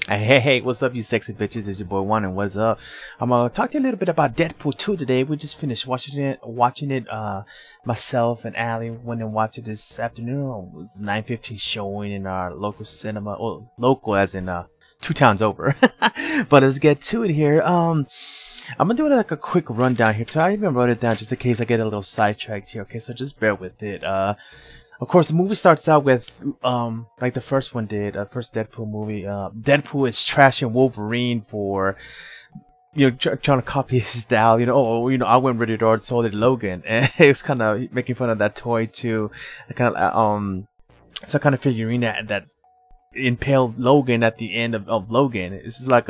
Hey, what's up, you sexy bitches? It's your boy Juan, and what's up? I'm gonna talk to you a little bit about Deadpool 2 today. We just finished watching it. Myself and Allie went and watched it this afternoon. It was 9:15 showing in our local cinema, or local as in 2 towns over. But let's get to it here. I'm gonna do like a quick rundown here. So I even wrote it down just in case I get a little sidetracked here. Okay, so just bear with it. Of course, the movie starts out with, like the first one did, first Deadpool movie. Deadpool is trashing Wolverine for, trying to copy his style. I went rated R, so did Logan, and it was kind of making fun of that toy too. Kind of, it's a kind of figurine that impaled Logan at the end of Logan. This is like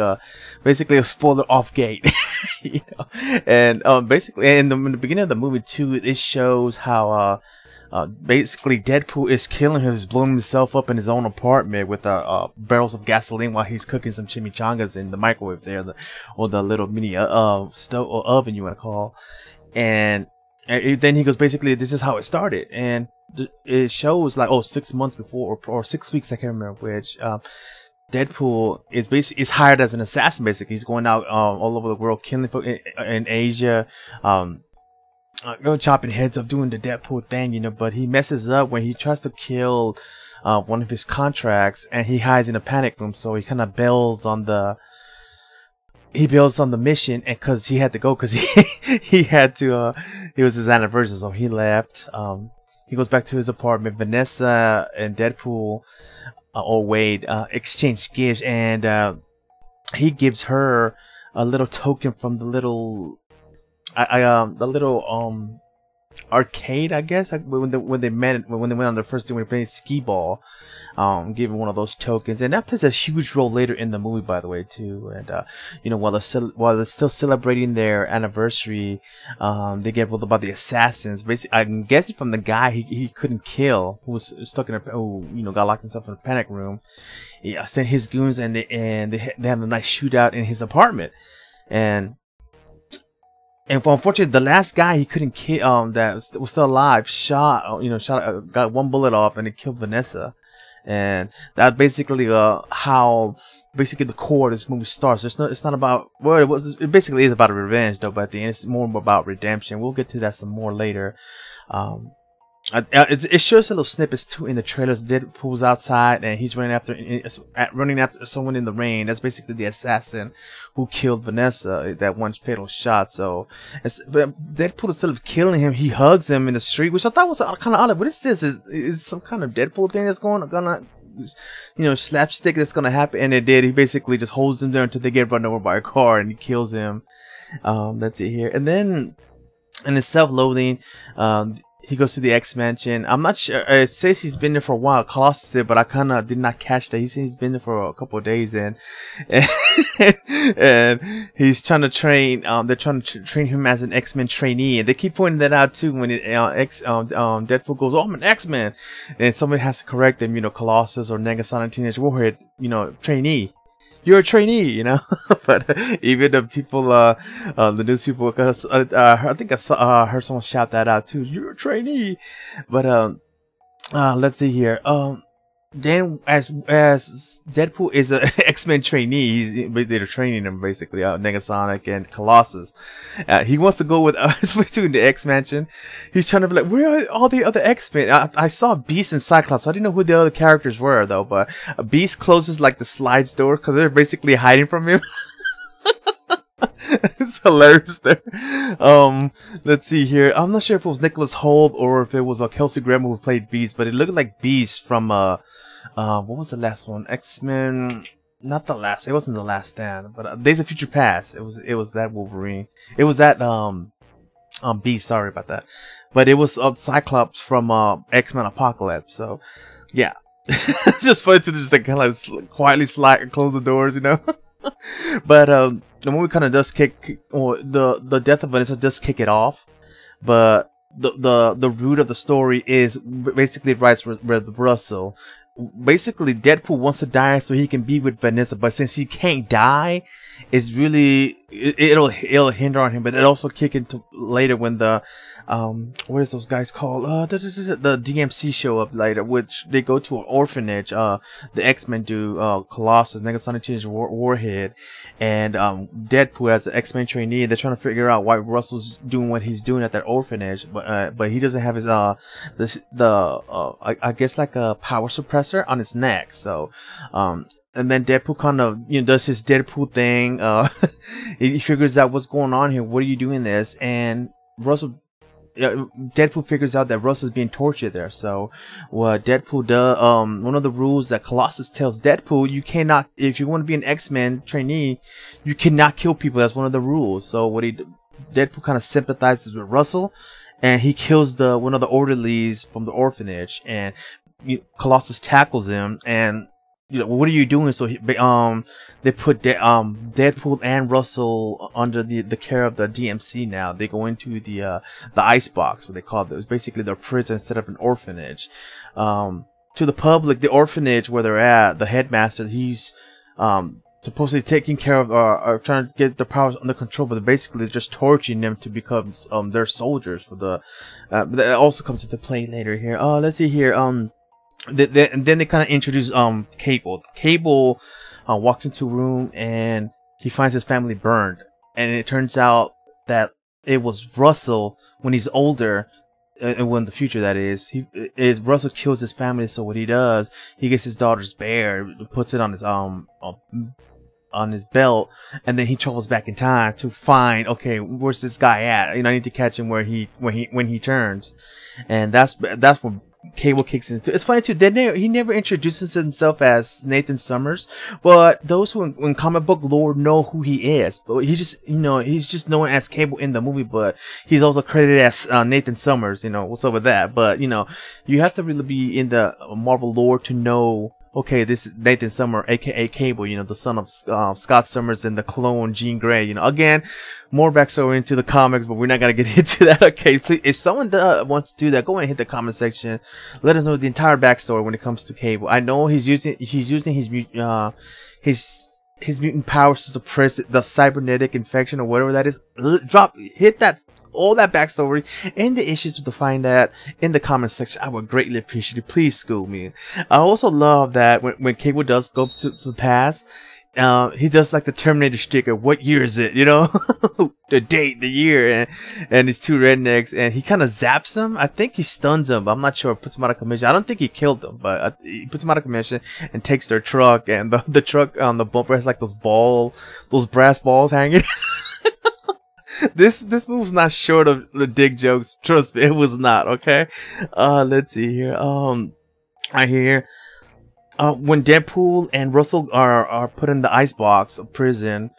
basically a spoiler off gate, And basically, in the beginning of the movie too, it shows how basically Deadpool is killing him, he's blowing himself up in his own apartment with barrels of gasoline while he's cooking some chimichangas in the microwave there, or the little mini stove or oven you want to call. And then he goes, basically, this is how it started. And it shows like 6 months before, or 6 weeks, I can't remember which. Deadpool is hired as an assassin. Basically, he's going out all over the world, killing folk in Asia, chopping heads off, doing the Deadpool thing, but he messes up when he tries to kill one of his contracts, and he hides in a panic room. So he kind of bails on the mission, and because he had to go, because he had to it was his anniversary, so he left. He goes back to his apartment. Vanessa and Deadpool or Wade exchange gifts, and he gives her a little token from the little arcade, I guess, when they went on their first day, when they played skee ball, gave him one of those tokens, and that plays a huge role later in the movie, by the way, too. And while they're still celebrating their anniversary, they get told about the assassins. Basically, I'm guessing from the guy he couldn't kill, who was stuck in got locked himself in a panic room. He sent his goons, and they have a nice shootout in his apartment, and unfortunately, the last guy he couldn't kill, that was still alive, got one bullet off, and it killed Vanessa. And that's basically how basically the core of this movie starts. It's not about, well, it basically is about revenge though, but at the end it's more about redemption. We'll get to that some more later. It shows little snippets too in the trailers. Deadpool's outside and he's running after someone in the rain. That's basically the assassin who killed Vanessa, that one fatal shot. So Deadpool, instead of killing him, he hugs him in the street, which I thought was kind of odd. What is this? Is some kind of Deadpool thing that's gonna slapstick that's gonna happen? And it did. He basically just holds him there until they get run over by a car, and he kills him. That's it here. And then in his self-loathing, he goes to the X-Mansion. I'm not sure. It says he's been there for a while. Colossus did, but I kind of did not catch that. He said he's been there for a couple of days, and he's trying to train. They're trying to train him as an X-Men trainee, and they keep pointing that out too. When Deadpool goes, "Oh, I'm an X-Men," and somebody has to correct them. Colossus or Negasonic Teenage Warhead, trainee. You're a trainee, but even the people, the news people, because I think I heard someone shout that out too. You're a trainee, but let's see here. Then as Deadpool is an X-Men trainee, they're training him basically, Negasonic and Colossus. He wants to go with between the X-Mansion. He's trying to be like, where are all the other X-Men? I saw Beast and Cyclops. I didn't know who the other characters were though, but Beast closes like the slides door because they're basically hiding from him. It's hilarious there. Let's see here. I'm not sure if it was Nicholas Hoult or if it was Kelsey Grammer who played Beast, but it looked like Beast from what was the last one? X-Men. Not the last. It wasn't The Last Stand, but Days of Future Past. It was that Wolverine. It was that Beast. Sorry about that. But it was Cyclops from X-Men Apocalypse. So yeah, it's just funny to just kind of quietly close the doors, But the movie kind of does the death of Vanessa does kick it off, but the root of the story is basically right with Russell. Basically, Deadpool wants to die so he can be with Vanessa, but since he can't die, it's really it'll hinder on him. But it also kick into later when the what is those guys called? The DMC show up later, which they go to an orphanage. The X-Men do, Colossus, Negasonic Teenage Warhead, and Deadpool as an X-Men trainee. They're trying to figure out why Russell's doing what he's doing at that orphanage, but he doesn't have his I guess like a power suppressor on his neck. So and then Deadpool kind of, you know, does his Deadpool thing. He figures out what's going on here. What are you doing this? And Deadpool figures out that Russell's being tortured there. So what Deadpool does, one of the rules that Colossus tells Deadpool, you cannot, if you want to be an X-Men trainee, you cannot kill people. That's one of the rules. So Deadpool kind of sympathizes with Russell, and he kills one of the orderlies from the orphanage, and Colossus tackles him, and you know, what are you doing? So they put Deadpool and Russell under the care of the DMC. Now they go into the ice box, what they call it. It was basically their prison instead of an orphanage. To the public, the orphanage where they're at, the headmaster, he's supposedly taking care of or trying to get the powers under control, but they're basically just torturing them to become their soldiers for the. That also comes into play later here. Let's see here. And then they kind of introduce Cable. Cable walks into a room and he finds his family burned, and it turns out that it was Russell when he's older, and when the future that is, Russell kills his family. So what he does, he gets his daughter's bear, puts it on his belt, and then he travels back in time to find, okay, where's this guy at? You know, I need to catch him when he turns, and that's when Cable kicks into. It's funny too. He never introduces himself as Nathan Summers, but those who in comic book lore know who he is. But he's just known as Cable in the movie, but he's also credited as Nathan Summers. You know what's up with that? But you know, you have to really be in the Marvel lore to know. Okay, this is Nathan Summers, aka Cable, you know, the son of Scott Summers and the clone Jean Grey. You know, again, more backstory into the comics, but we're not gonna get into that. Okay, please, if someone wants to do that, go ahead and hit the comment section. Let us know the entire backstory when it comes to Cable. I know he's using his mutant powers to suppress the cybernetic infection or whatever that is. Hit that. All that backstory and the issues to find that in the comment section. I would greatly appreciate it. Please school me. I also love that when Cable does go to the past, he does like the Terminator sticker. What year is it? You know, the date, the year, and his two rednecks, and he kind of zaps them. I think he stuns them, but I'm not sure. Puts them out of commission. I don't think he killed them, but he puts them out of commission and takes their truck. And the truck on the bumper has like those brass balls hanging. This move's not short of the dick jokes. Trust me, it was not. Okay. Let's see here. Right here. When Deadpool and Russell are put in the icebox of prison,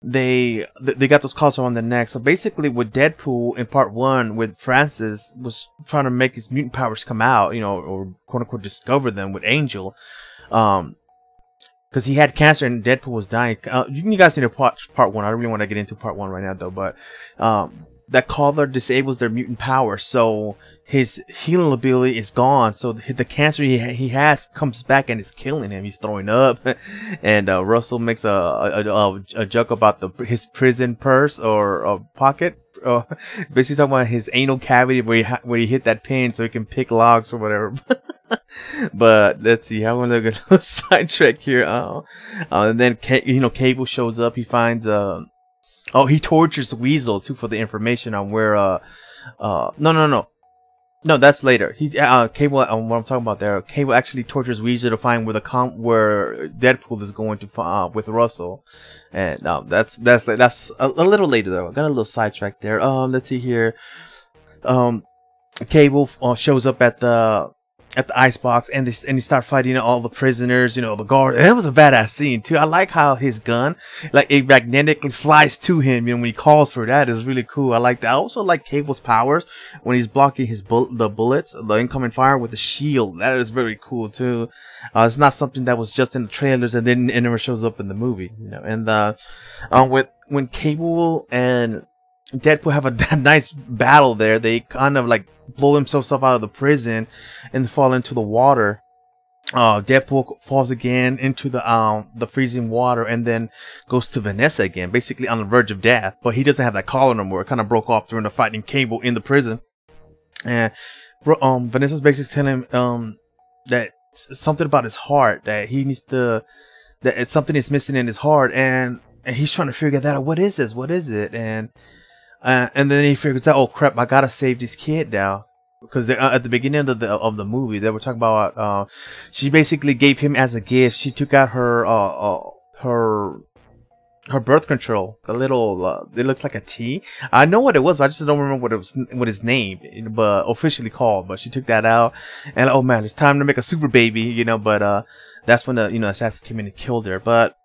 they got those collars around their neck. So basically, with Deadpool in part 1, with Francis was trying to make his mutant powers come out, you know, or quote unquote discover them with Angel, because he had cancer and Deadpool was dying. You guys need to watch part 1. I don't really want to get into part 1 right now though, but that collar disables their mutant power, so his healing ability is gone. So the cancer he has comes back and is killing him. He's throwing up, and Russell makes a joke about his prison purse or pocket. Basically talking about his anal cavity where he hit that pin so he can pick logs or whatever. But let's see, I want to look at a sidetrack here. And then Cable shows up. He finds he tortures Weasel too for the information on where no, that's later. Cable, what I'm talking about there, Cable actually tortures Weasel to find where Deadpool is going to with Russell, and that's a little later though. I got a little sidetracked there. Let's see here. Cable shows up at the icebox, and they start fighting all the prisoners, you know, the guard. And it was a badass scene too. I like how his gun, like, it magnetically flies to him, you know, when he calls for it. That is really cool. I like that. I also like Cable's powers when he's blocking the bullets, the incoming fire with the shield. That is very cool too. It's not something that was just in the trailers and then it never shows up in the movie, you know. And when Cable and Deadpool have a nice battle there, they kind of like blow themselves up out of the prison and fall into the water. Deadpool falls again into the freezing water and then goes to Vanessa again, basically on the verge of death. But he doesn't have that collar no more. It kind of broke off during the fighting Cable in the prison. And Vanessa's basically telling him that something about his heart, that he needs to, that it's something is missing in his heart, and he's trying to figure that out. What is this? What is it? And then he figures out, oh crap, I gotta save this kid now. Because they, at the beginning of the movie, they were talking about she basically gave him as a gift. She took out her birth control, the little it looks like a T. I know what it was, but I just don't remember what his name, but officially called. But she took that out, and oh man, it's time to make a super baby, you know. But that's when the assassin came in and killed her. But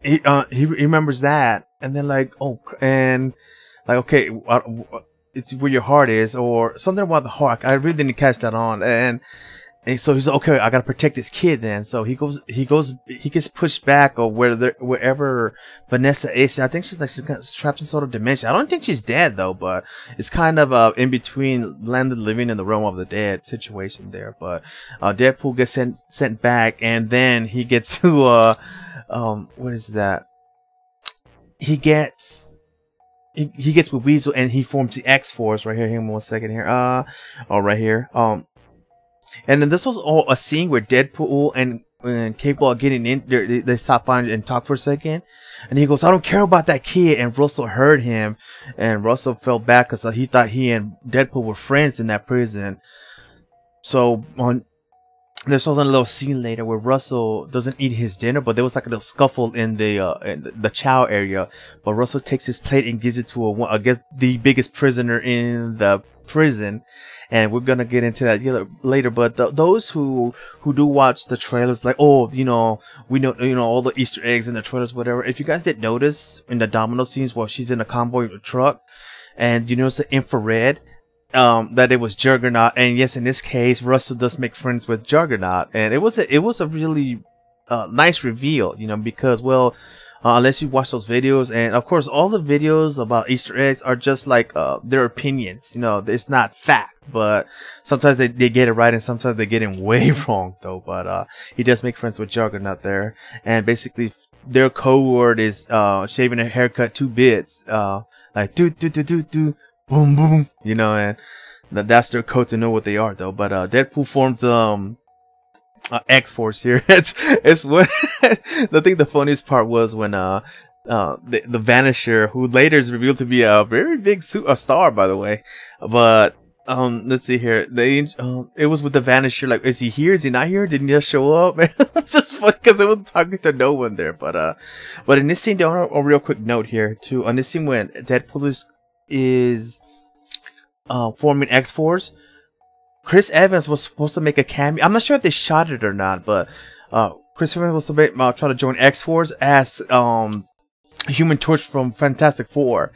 he remembers that, and then like okay. It's where your heart is, or something about the heart. I really didn't catch that on, and so he's like, okay, I gotta protect this kid then. So he gets pushed back, or wherever Vanessa is. I think she's kind of trapped in sort of dimension. I don't think she's dead though, but it's kind of in between land of the living and the realm of the dead situation there. But Deadpool gets sent back, and then he gets to what is that? He gets with Weasel, and he forms the X-Force right here. Hang on 1 second here. Right here. And then this was all a scene where Deadpool and Cable are getting in. They stop by and talk for a second, and he goes, "I don't care about that kid." And Russell heard him, and Russell fell back because he thought he and Deadpool were friends in that prison. So there's also a little scene later where Russell doesn't eat his dinner, but there was like a little scuffle in the chow area. But Russell takes his plate and gives it to I guess the biggest prisoner in the prison, and we're gonna get into that later. But those who do watch the trailers, like, oh, we know all the Easter eggs in the trailers, whatever. If you guys did notice in the Domino scenes while she's in a convoy truck, and you notice the infrared. That it was Juggernaut, and yes, in this case, Russell does make friends with Juggernaut, and it was a really nice reveal, because unless you watch those videos, and of course, all the videos about Easter eggs are just like their opinions, it's not fact, but sometimes they get it right, and sometimes they get it way wrong though. But he does make friends with Juggernaut there, and basically their code word is shaving a haircut 2 bits, like do. Boom, boom, and that's their code to know what they are, though. But Deadpool forms X-Force here. it's what I think the funniest part was when the Vanisher, who later is revealed to be a very big star, by the way. But let's see here. It was with the Vanisher. Like, is he here? Is he not here? Didn't he just show up? It's just funny because it was talking to no one there. But in this scene, a real quick note here too. On this scene when Deadpool is forming X-Force, Chris Evans was supposed to make a cameo. I'm not sure if they shot it or not, but Chris Evans was supposed to try to join X-Force as Human Torch from Fantastic Four.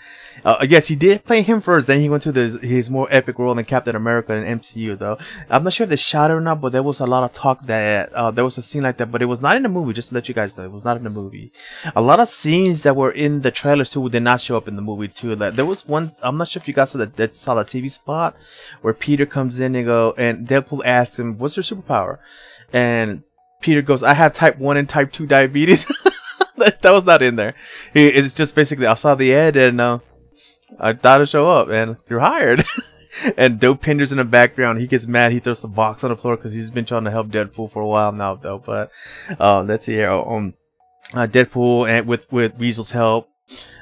Yes, he did play him first, then he went to his more epic role in Captain America in MCU though. I'm not sure if they shot it or not, but there was a lot of talk that there was a scene like that, but it was not in the movie, just to let you guys know. It was not in the movie. A lot of scenes that were in the trailers too did not show up in the movie too. Like, there was one, I'm not sure if you guys saw the TV spot where Peter comes in and Deadpool asks him, "What's your superpower?" And Peter goes, "I have type 1 and type 2 diabetes." That was not in there. It's just basically, I saw the ad and I thought it'd show up, and you're hired. And Dope Pinder's in the background. He gets mad. He throws the box on the floor because he's been trying to help Deadpool for a while now, though. But let's see here. Deadpool and with Weasel's help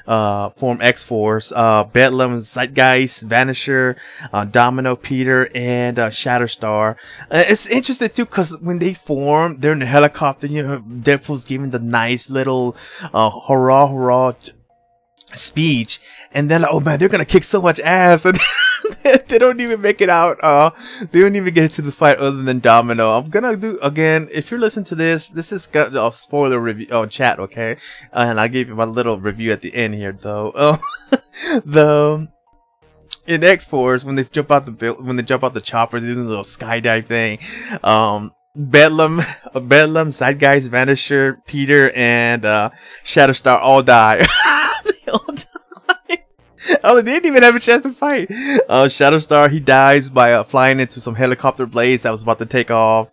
form X-Force, Bedlam, Zeitgeist, Vanisher, Domino, Peter, and Shatterstar. It's interesting too because when they form, they're in the helicopter. Deadpool's giving the nice little hurrah hurrah speech, and then like, oh man, they're gonna kick so much ass, and they don't even make it out. They don't even get into the fight other than Domino. I'm gonna do again. If you're listening to this is got a spoiler review on chat, okay? And I gave you my little review at the end here, though. In X-Force, when they jump out the chopper, they do the little skydive thing. Bedlam, Zeitgeist, Vanisher, Peter, and Shatterstar all die. They all die. Oh, they didn't even have a chance to fight. Shatterstar, he dies by flying into some helicopter blades that was about to take off.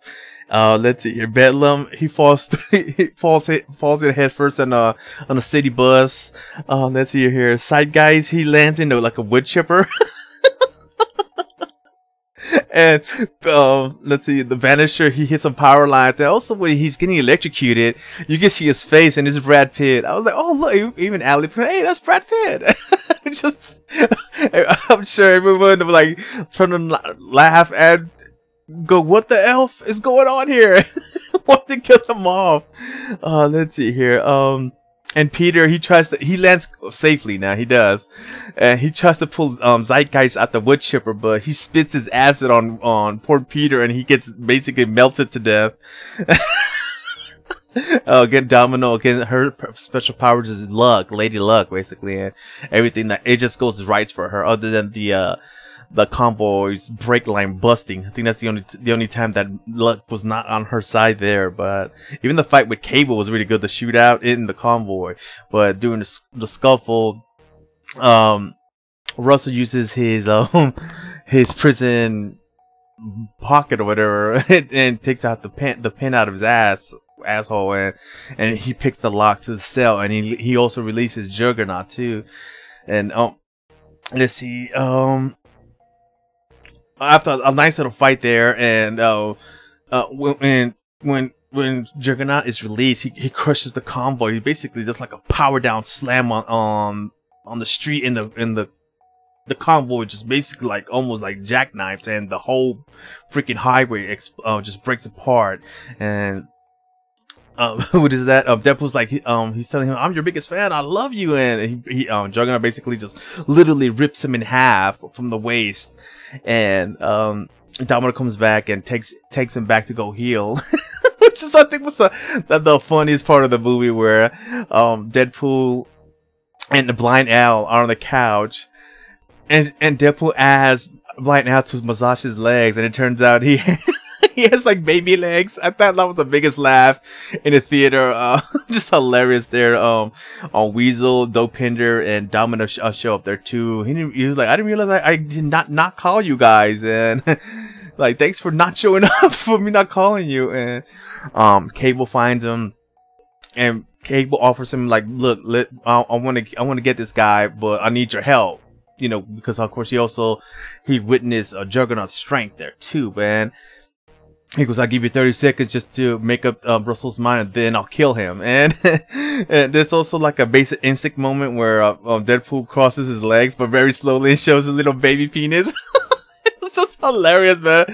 Let's see here. Bedlam, he falls in head first on a city bus. Let's see here. Zeitgeist, he lands into like a wood chipper. And let's see, the Vanisher, he hits some power lines, and also when he's getting electrocuted, you can see his face, and it's Brad Pitt. I was like, oh look, even Ali, hey, that's Brad Pitt. Just, I'm sure everyone was like trying to laugh and go, what the elf is going on here? Want to kill them off. Let's see here. And Peter, he lands safely now, he does. And he tries to pull Zeitgeist out the wood chipper, but he spits his acid on poor Peter, and he gets basically melted to death. Again, Domino, again, her special powers is luck, Lady Luck, basically, and everything that it just goes right for her, other than the convoy's brake line busting. I think that's the only time that luck was not on her side there. But even the fight with Cable was really good. The shootout in the convoy, but during the scuffle, Russell uses his prison pocket or whatever and takes out the pin out of his asshole, and he picks the lock to the cell, and he also releases Juggernaut too. And let's see, after a nice little fight there, and when Juggernaut is released, he crushes the convoy. He basically does like a power down slam on the street, in the convoy just basically like almost like jackknives, and the whole freaking highway just breaks apart. And what is that? Deadpool's like, he's telling him, I'm your biggest fan, I love you, and he Juggernaut basically just literally rips him in half from the waist, and Domino comes back and takes him back to go heal. Which is, I think, was the funniest part of the movie, where Deadpool and the Blind Al are on the couch, and Deadpool asks Blind Al to massage his legs, and it turns out he he has like baby legs. I thought that was the biggest laugh in the theater. Just hilarious there. On Weasel, Dopinder, and Domino show up there too. He was like, I didn't realize I did not call you guys, and like, thanks for not showing up, for me not calling you. And Cable finds him, and Cable offers him like, look, I want to get this guy, but I need your help. You know, because of course he witnessed Juggernaut's strength there too, man. He goes, I'll give you 30 seconds just to make up Russell's mind, and then I'll kill him. And, and there's also like a basic instinct moment where Deadpool crosses his legs, but very slowly, and shows a little baby penis. It's just hilarious, man.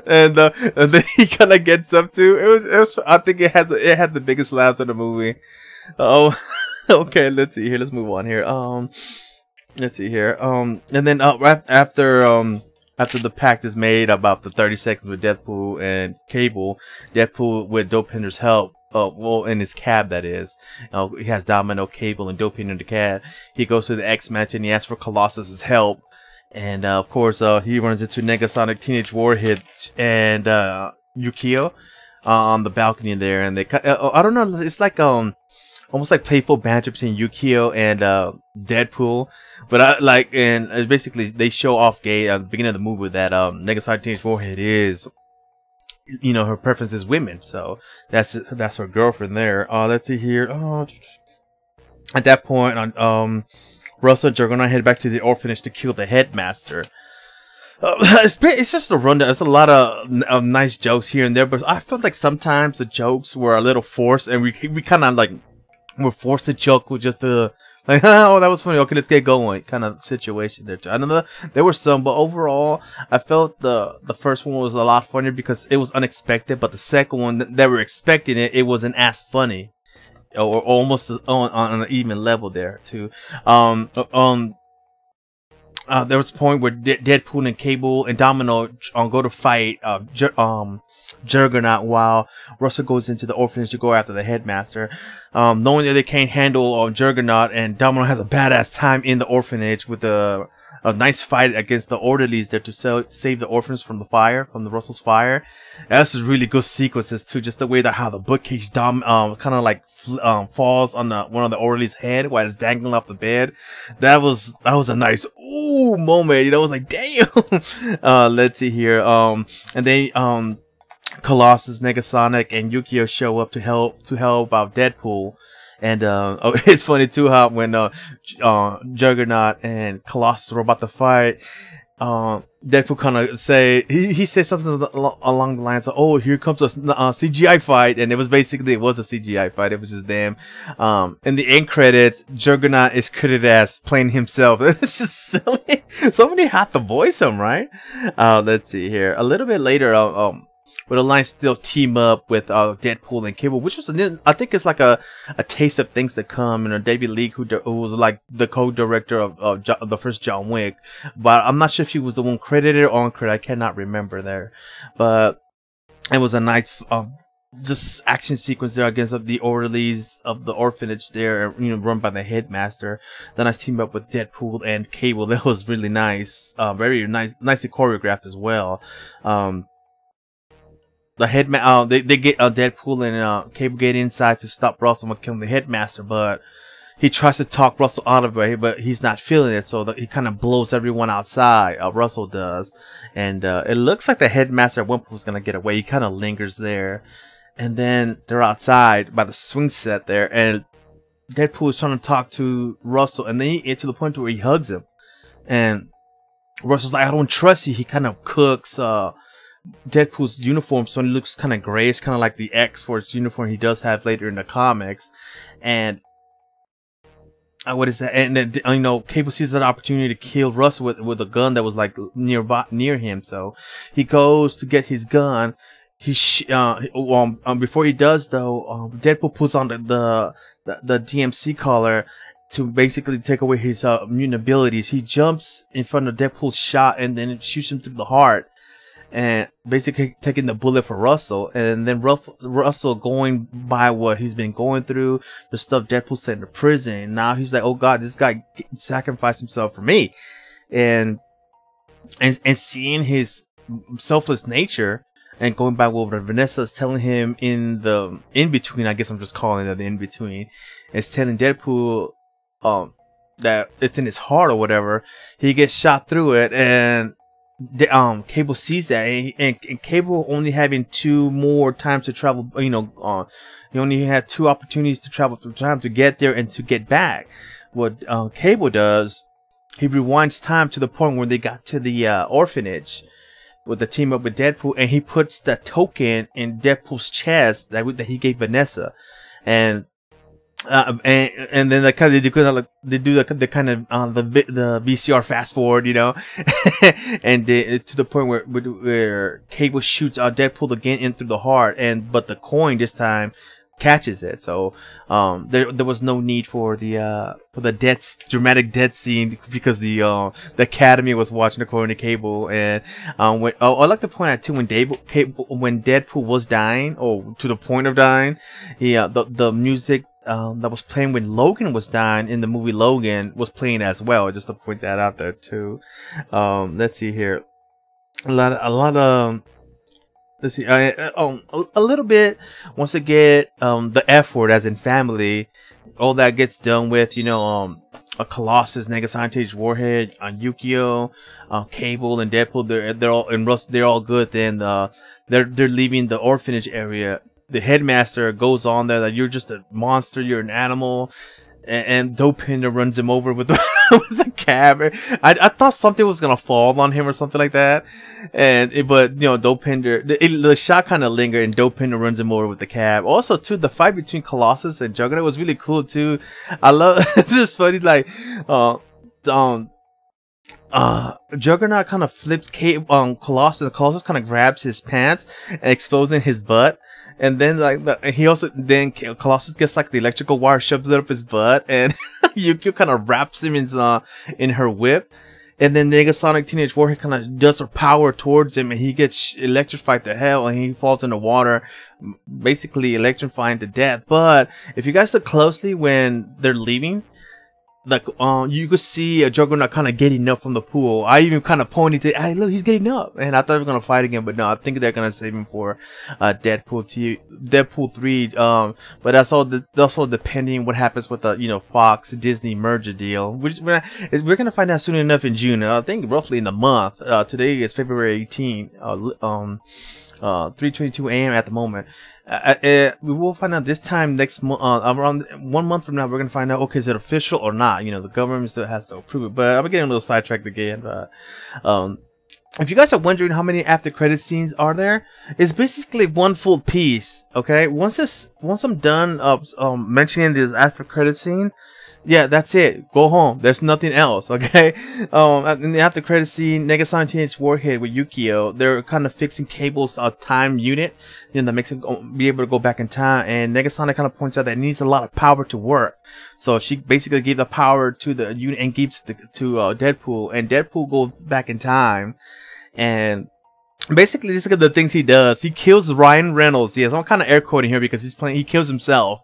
And then he kind of gets up to it. Was I think it had the biggest laughs in the movie. Oh, okay. Let's see here. Let's move on here. Let's see here. And then after the pact is made about the 30 seconds with Deadpool and Cable, Deadpool, with Dopinder's help, well, in his cab, that is, he has Domino, Cable, and Dopinder in the cab. He goes to the X Mansion, and he asks for Colossus's help, and of course, he runs into Negasonic, Teenage Warhead, and Yukio on the balcony there, and they I don't know, it's like almost like playful banter between Yukio and Deadpool, but basically they show off gay at the beginning of the movie that Negasonic Teenage Warhead is, you know, her preference is women, so that's her girlfriend there. Let's see here. At that point, Russell and Juggernaut head back to the orphanage to kill the headmaster. It's just a rundown. There's a lot of nice jokes here and there, but I felt like sometimes the jokes were a little forced, and we kind of like were forced to joke with just the like, oh, that was funny, okay, let's get going kind of situation there too. I don't know, there were some, but overall I felt the first one was a lot funnier because it was unexpected, but the second one, they were expecting it wasn't as funny, or almost on an even level there too. There was a point where Deadpool and Cable and Domino go to fight Juggernaut, while Russell goes into the orphanage to go after the headmaster. Knowing that they can't handle Juggernaut, and Domino has a badass time in the orphanage with a nice fight against the orderlies there to save the orphans from the fire, from the Russell's fire. And that's just really good sequences too, just the way that how the bookcase kind of like falls on one of the orderlies' head while it's dangling off the bed. That was a nice ooh moment, you know. It was like, damn. Let's see here. And then Colossus, Negasonic, and Yukio show up to help out Deadpool. And it's funny too how when Juggernaut and Colossus were about to fight, Deadpool kind of he said something along the lines of, "Oh, here comes a CGI fight," and it was a CGI fight. It was just them. In the end credits, Juggernaut is credited as playing himself. It's just silly. Somebody had to voice him, right? Let's see here. A little bit later, where the lines still team up with Deadpool and Cable, which was I think it's like a taste of things to come. And David Leigh, who was like the co-director of the first John Wick, but I'm not sure if she was the one credited or on credit. I cannot remember there, but it was a nice just action sequence there against the orderlies of the orphanage there, run by the headmaster. Then I teamed up with Deadpool and Cable. That was really nice, very nicely choreographed as well. The they get Deadpool and Cable get inside to stop Russell from killing the headmaster, but he tries to talk Russell out of it, but he's not feeling it, so he kind of blows everyone outside. Russell does, and it looks like the headmaster at one point was gonna get away. He kind of lingers there, and then they're outside by the swing set there, and Deadpool is trying to talk to Russell, and then he gets to the point where he hugs him, and Russell's like, "I don't trust you." He kind of cooks Deadpool's uniform, so it looks kind of grayish, kind of like the X-Force uniform he does have later in the comics. And what is that? And then Cable sees an opportunity to kill Russell with a gun that was like near him. So he goes to get his gun. Before he does though, Deadpool puts on the DMC collar to basically take away his immune abilities. He jumps in front of Deadpool's shot and then it shoots him through the heart, and basically taking the bullet for Russell. And then Russell, going by what he's been going through, the stuff Deadpool sent to prison, now he's like, "Oh God, this guy sacrificed himself for me," and seeing his selfless nature, and going by what Vanessa is telling him in the in-between, I guess I'm just calling it the in-between, is telling Deadpool that it's in his heart or whatever. He gets shot through it, and Cable sees that, and Cable only having 2 more times to travel. He only had 2 opportunities to travel through time, to get there and to get back. What Cable does, he rewinds time to the point where they got to the orphanage with the team up with Deadpool, and he puts the token in Deadpool's chest that he gave Vanessa, and then they kind of they do the kind of the VCR fast forward, and to the point where Cable shoots Deadpool again in through the heart, but the coin this time catches it. So there was no need for the dramatic death scene, because the Academy was watching according to Cable. And I like to point out too, when Deadpool was dying, or to the point of dying, the music that was playing when Logan was dying in the movie Logan was playing as well, just to point that out there too. Let's see here, a lot of let's see, a little bit once they get the F word, as in family, all that gets done with, a Colossus, Negasonic Warhead, Yukio, Cable, and Deadpool. They're all in Rust. They're all good. Then they're leaving the orphanage area. The headmaster goes on there that you're just a monster, you're an animal, and Dopinder runs him over with the cab. I thought something was gonna fall on him or something like that, but Dopinder, the shot kind of lingered, and Dopinder runs him over with the cab. Also, too, the fight between Colossus and Juggernaut was really cool too. I love it's just funny, like Juggernaut kind of flips Colossus, and Colossus kind of grabs his pants and exposing his butt. And then Colossus gets like the electrical wire, shoves it up his butt, and Yukio kind of wraps him in her whip. And then Negasonic Teenage Warhead kind of does her power towards him, and he gets electrified to hell, and he falls in the water, basically electrifying to death. But if you guys look closely when they're leaving, like you could see a Juggernaut kind of getting up from the pool. I even kind of pointed to, hey, look, he's getting up, and I thought we were gonna fight again, but no, I think they're gonna save him for Deadpool 3. But that's also depending what happens with the Fox Disney merger deal, which we're gonna find out soon enough in June. I think roughly in a month. Today is February 18. 3:22 a.m. at the moment. We will find out this time next month, around 1 month from now. We're gonna find out, okay, is it official or not? You know, the government still has to approve it. But I'm getting a little sidetracked again. But if you guys are wondering how many after credit scenes are there, it's basically one full piece. Okay, once I'm done mentioning this after credit scene, yeah, that's it. Go home. There's nothing else. Okay. In the after credit scene, Negasonic Teenage Warhead with Yukio, they're kind of fixing Cable's time unit, you know, that makes him be able to go back in time. And Negasonic kind of points out that it needs a lot of power to work. So she basically gave the power to the unit and gives it to Deadpool, and Deadpool goes back in time. And basically, these are the things he does. He kills Ryan Reynolds. Yes, I'm kind of air quoting here because he kills himself.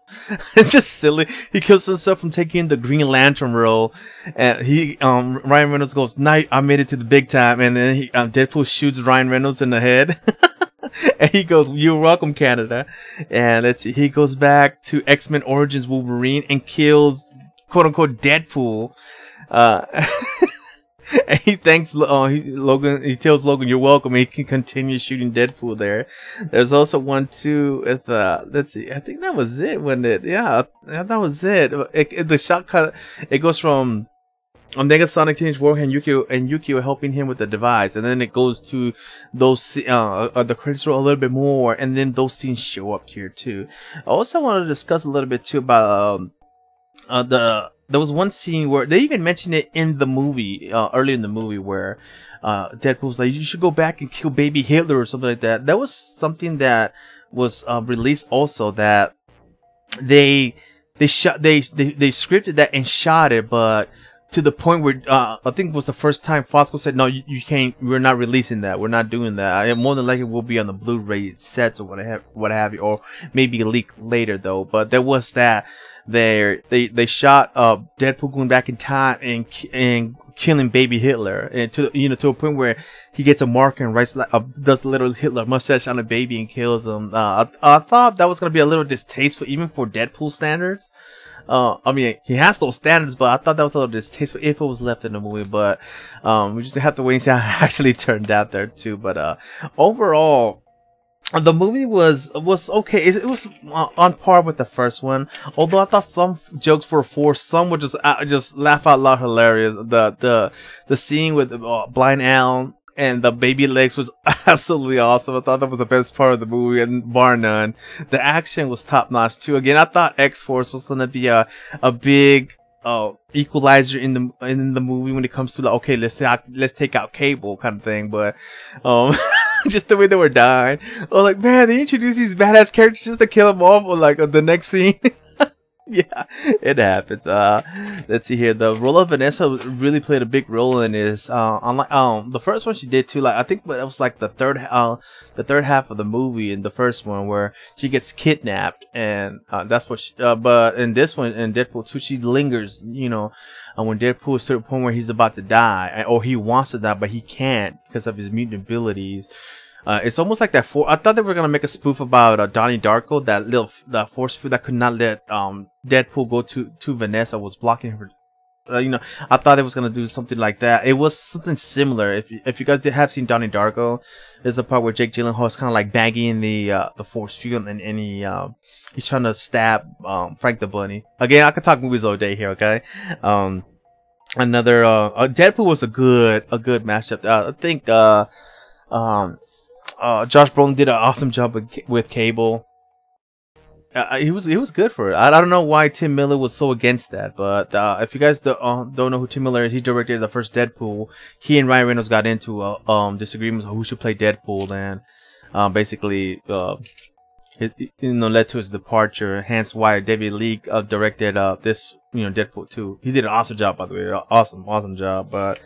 It's just silly. He kills himself from taking the Green Lantern role. And Ryan Reynolds goes, "Night, I made it to the big time." And then Deadpool shoots Ryan Reynolds in the head. And he goes, "You're welcome, Canada." And he goes back to X-Men Origins Wolverine and kills, quote unquote, Deadpool. And he thanks Logan. He tells Logan, "You're welcome." And he can continue shooting Deadpool there. There's also one too with let's see. I think that was it, wasn't it? Yeah, that was it. The shot cut. It goes from Negasonic Teenage Warhead and Yukio helping him with the device, and then it goes to those the credits roll a little bit more, and then those scenes show up here too. I also want to discuss a little bit too about there was one scene where they even mentioned it in the movie, early in the movie, where Deadpool's like, "You should go back and kill baby Hitler" or something like that. That was something that was released also, that they scripted that and shot it, but to the point where I think it was the first time Fosco said, "No, you can't. We're not releasing that. We're not doing that. And more than likely, will be on the Blu-ray sets or what have you, or maybe a leak later though." But there was that. They shot Deadpool going back in time and killing baby Hitler, and to a point where he gets a marker and writes does a little Hitler mustache on a baby and kills him. I thought that was gonna be a little distasteful even for Deadpool standards. I mean, he has those standards, but I thought that was a little distasteful if it was left in the movie. But we just have to wait and see how it actually turned out there too. But overall, the movie was okay. It was on par with the first one. Although I thought some jokes were forced, some were just laugh out loud hilarious. The scene with Blind Al and the baby legs was absolutely awesome. I thought that was the best part of the movie, and bar none. The action was top notch too. Again, I thought X-Force was gonna be a big equalizer in the movie when it comes to like, okay, let's take out Cable kind of thing. But just the way they were dying, oh, like, man, they introduced these badass characters just to kill them off, or like the next scene. Yeah, it happens. Let's see here. The role of Vanessa really played a big role in this. Unlike the first one she did too. Like, I think it was like the third half of the movie in the first one where she gets kidnapped, and that's what. But in this one, in Deadpool 2, she lingers. You know, when Deadpool is to the point where he's about to die, or he wants to die, but he can't because of his mutant abilities. It's almost like that. I thought they were gonna make a spoof about Donnie Darko, that force field that could not let Deadpool go to Vanessa, was blocking her. You know, I thought it was gonna do something like that. It was something similar. If you guys have seen Donnie Darko, there's a part where Jake Gyllenhaal is kind of like bagging the force field, and he's trying to stab Frank the Bunny. Again, I could talk movies all day here. Okay. Another Deadpool was a good mashup. I think Josh Brolin did an awesome job with Cable. He was good for it. I don't know why Tim Miller was so against that, but if you guys don't know who Tim Miller is, he directed the first Deadpool. He and Ryan Reynolds got into disagreements on who should play Deadpool, and basically led to his departure. Hence why David Leigh directed this Deadpool 2. He did an awesome job, by the way. Awesome job. But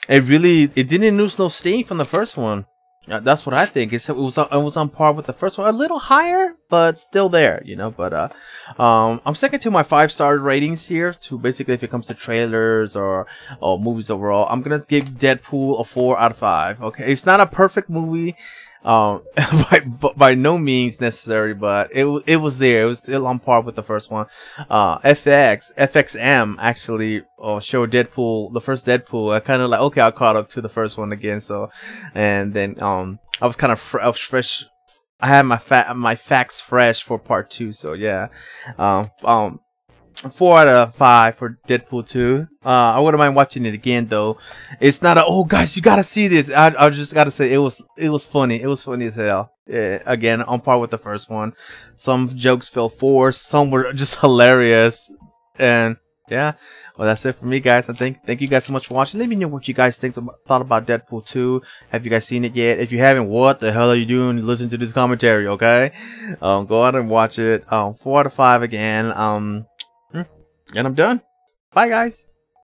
it didn't lose no steam from the first one. That's what I think. It was on par with the first one, a little higher, but still there, But I'm sticking to my 5-star ratings here. To basically, if it comes to trailers or movies overall, I'm gonna give Deadpool a 4 out of 5. Okay, it's not a perfect movie, by no means necessary, but it was there. It was still on par with the first one. FXM actually showed Deadpool, the first Deadpool. I kind of like, okay, I caught up to the first one again. So, and then I was kind of fresh. I had my facts fresh for part 2. So yeah, 4 out of 5 for Deadpool 2. I wouldn't mind watching it again though. It's not a, oh guys, you gotta see this. I just gotta say it was funny. It was funny as hell. Yeah, again, on par with the first one. Some jokes felt forced, some were just hilarious, and yeah. Well, that's it for me, guys. Thank you guys so much for watching. Let me know what you guys thought about Deadpool 2. Have you guys seen it yet? If you haven't, what the hell are you doing? Listen to this commentary, okay? Go out and watch it. 4 out of 5 again. And I'm done. Bye, guys.